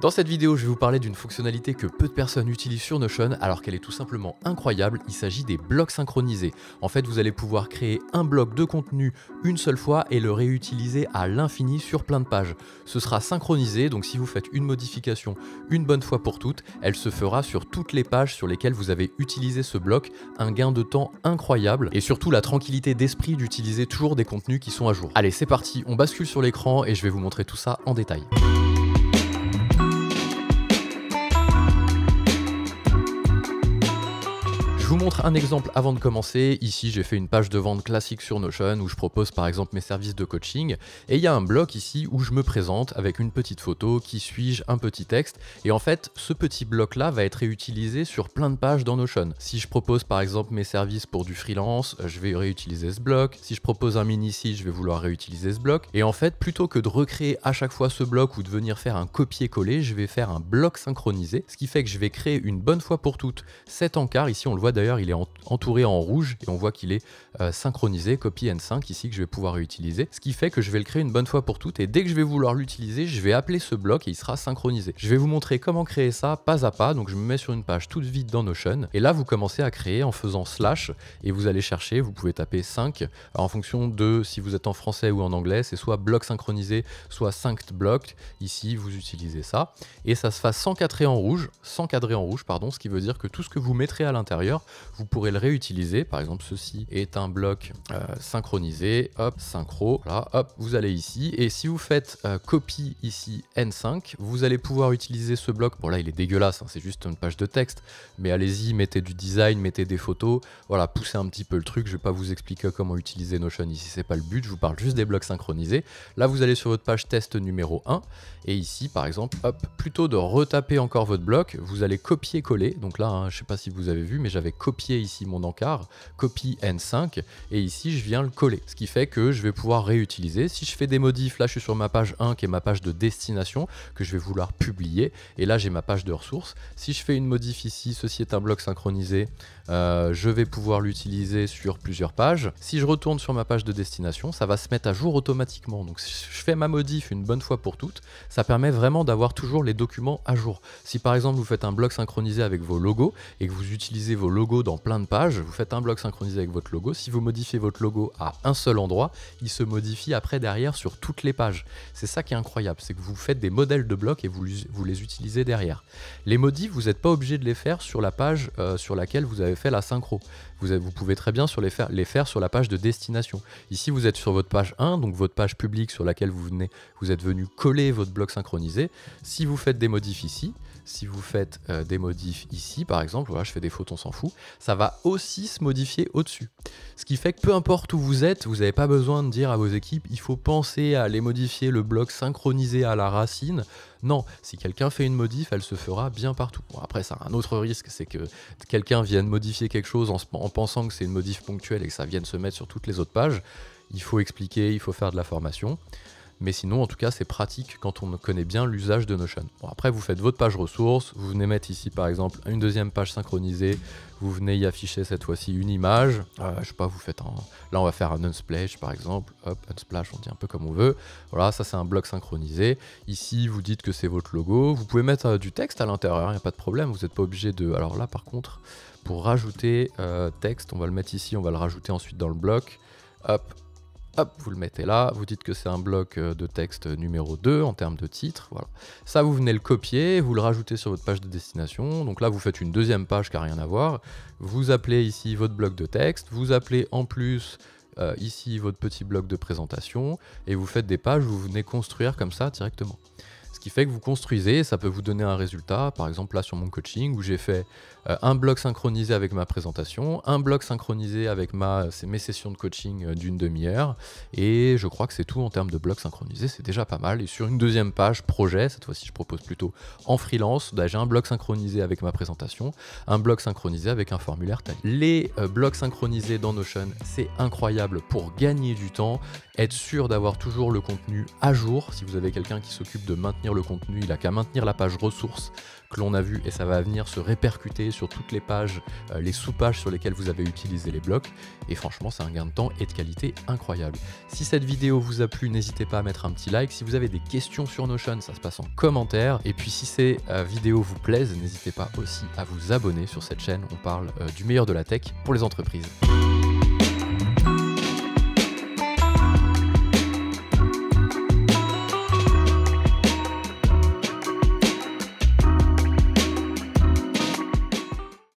Dans cette vidéo, je vais vous parler d'une fonctionnalité que peu de personnes utilisent sur Notion alors qu'elle est tout simplement incroyable, il s'agit des blocs synchronisés. En fait, vous allez pouvoir créer un bloc de contenu une seule fois et le réutiliser à l'infini sur plein de pages. Ce sera synchronisé, donc si vous faites une modification une bonne fois pour toutes, elle se fera sur toutes les pages sur lesquelles vous avez utilisé ce bloc, un gain de temps incroyable et surtout la tranquillité d'esprit d'utiliser toujours des contenus qui sont à jour. Allez, c'est parti, on bascule sur l'écran et je vais vous montrer tout ça en détail. Je vous montre un exemple avant de commencer. Ici, j'ai fait une page de vente classique sur Notion où je propose par exemple mes services de coaching. Et il y a un bloc ici où je me présente avec une petite photo, qui suis-je, un petit texte. Et en fait, ce petit bloc-là va être réutilisé sur plein de pages dans Notion. Si je propose par exemple mes services pour du freelance, je vais réutiliser ce bloc. Si je propose un mini-site, je vais vouloir réutiliser ce bloc. Et en fait, plutôt que de recréer à chaque fois ce bloc ou de venir faire un copier-coller, je vais faire un bloc synchronisé. Ce qui fait que je vais créer une bonne fois pour toutes cet encart. Ici, on le voit d'ailleurs, il est entouré en rouge et on voit qu'il est synchronisé, copy N5 ici que je vais pouvoir réutiliser. Ce qui fait que je vais le créer une bonne fois pour toutes et dès que je vais vouloir l'utiliser, je vais appeler ce bloc et il sera synchronisé. Je vais vous montrer comment créer ça pas à pas. Donc je me mets sur une page toute vide dans Notion et là vous commencez à créer en faisant slash et vous allez chercher, vous pouvez taper 5 en fonction de si vous êtes en français ou en anglais, c'est soit bloc synchronisé, soit synced block. Ici vous utilisez ça et ça se fasse sans cadrer en rouge, ce qui veut dire que tout ce que vous mettrez à l'intérieur, vous pourrez le réutiliser. Par exemple, ceci est un bloc synchronisé, hop, synchro, voilà, hop, vous allez ici. Et si vous faites copy ici N5, vous allez pouvoir utiliser ce bloc. Bon là, il est dégueulasse, hein, c'est juste une page de texte, mais allez-y, mettez du design, mettez des photos, voilà, poussez un petit peu le truc. Je vais pas vous expliquer comment utiliser Notion ici, c'est pas le but, je vous parle juste des blocs synchronisés. Là, vous allez sur votre page test numéro 1, et ici, par exemple, hop, plutôt de retaper encore votre bloc, vous allez copier-coller. Donc là, hein, je sais pas si vous avez vu, mais j'avais copié ici mon encart, copy N5, et ici je viens le coller, ce qui fait que je vais pouvoir réutiliser. Si je fais des modifs, là je suis sur ma page 1 qui est ma page de destination que je vais vouloir publier, et là j'ai ma page de ressources. Si je fais une modif ici, ceci est un bloc synchronisé, je vais pouvoir l'utiliser sur plusieurs pages. Si je retourne sur ma page de destination, ça va se mettre à jour automatiquement. Donc si je fais ma modif une bonne fois pour toutes, ça permet vraiment d'avoir toujours les documents à jour. Si par exemple vous faites un bloc synchronisé avec vos logos et que vous utilisez vos logos dans plein de pages, vous faites un bloc synchronisé avec votre logo, si vous modifiez votre logo à un seul endroit, il se modifie après derrière sur toutes les pages. C'est ça qui est incroyable, c'est que vous faites des modèles de blocs et vous les utilisez derrière. Les modifs, vous n'êtes pas obligé de les faire sur la page sur laquelle vous avez fait la synchro. Vous pouvez très bien les faire sur la page de destination. Ici, vous êtes sur votre page 1, donc votre page publique sur laquelle vous êtes venu coller votre bloc synchronisé. Si vous faites des modifs ici, si vous faites des modifs ici, par exemple, voilà, je fais des fautes, on s'en fout, ça va aussi se modifier au-dessus. Ce qui fait que peu importe où vous êtes, vous n'avez pas besoin de dire à vos équipes, il faut penser à aller modifier le bloc synchronisé à la racine. Non, si quelqu'un fait une modif, elle se fera bien partout. Bon, après, ça a un autre risque, c'est que quelqu'un vienne modifier quelque chose en pensant que c'est une modif ponctuelle et que ça vienne se mettre sur toutes les autres pages. Il faut expliquer, il faut faire de la formation. Mais sinon, en tout cas, c'est pratique quand on connaît bien l'usage de Notion. Bon, après, vous faites votre page ressources, vous venez mettre ici, par exemple, une deuxième page synchronisée, vous venez y afficher cette fois-ci une image. Je sais pas, vous faites un... Là, on va faire un unsplash, par exemple. Hop, unsplash, on dit un peu comme on veut. Voilà, ça, c'est un bloc synchronisé. Ici, vous dites que c'est votre logo. Vous pouvez mettre du texte à l'intérieur, il n'y a pas de problème. Vous n'êtes pas obligé de... Alors là, par contre, pour rajouter texte, on va le mettre ici, on va le rajouter ensuite dans le bloc. Hop. Hop, vous le mettez là, vous dites que c'est un bloc de texte numéro 2 en termes de titre, voilà. Ça, vous venez le copier, vous le rajoutez sur votre page de destination, donc là, vous faites une deuxième page qui n'a rien à voir, vous appelez ici votre bloc de texte, vous appelez en plus ici votre petit bloc de présentation, et vous faites des pages où vous venez construire comme ça directement. Ce qui fait que vous construisez, ça peut vous donner un résultat, par exemple là sur mon coaching, où j'ai fait un bloc synchronisé avec ma présentation, un bloc synchronisé avec mes sessions de coaching d'une demi-heure, et je crois que c'est tout en termes de blocs synchronisés, c'est déjà pas mal. Et sur une deuxième page projet, cette fois-ci je propose plutôt en freelance, j'ai un bloc synchronisé avec ma présentation, un bloc synchronisé avec un formulaire Tally. Les blocs synchronisés dans Notion, c'est incroyable pour gagner du temps, être sûr d'avoir toujours le contenu à jour. Si vous avez quelqu'un qui s'occupe de maintenir le contenu, il a qu'à maintenir la page ressources que l'on a vue et ça va venir se répercuter sur toutes les pages, les sous-pages sur lesquelles vous avez utilisé les blocs. Et franchement, c'est un gain de temps et de qualité incroyable. Si cette vidéo vous a plu, n'hésitez pas à mettre un petit like. Si vous avez des questions sur Notion, ça se passe en commentaire. Et puis si ces vidéos vous plaisent, n'hésitez pas aussi à vous abonner sur cette chaîne. On parle du meilleur de la tech pour les entreprises.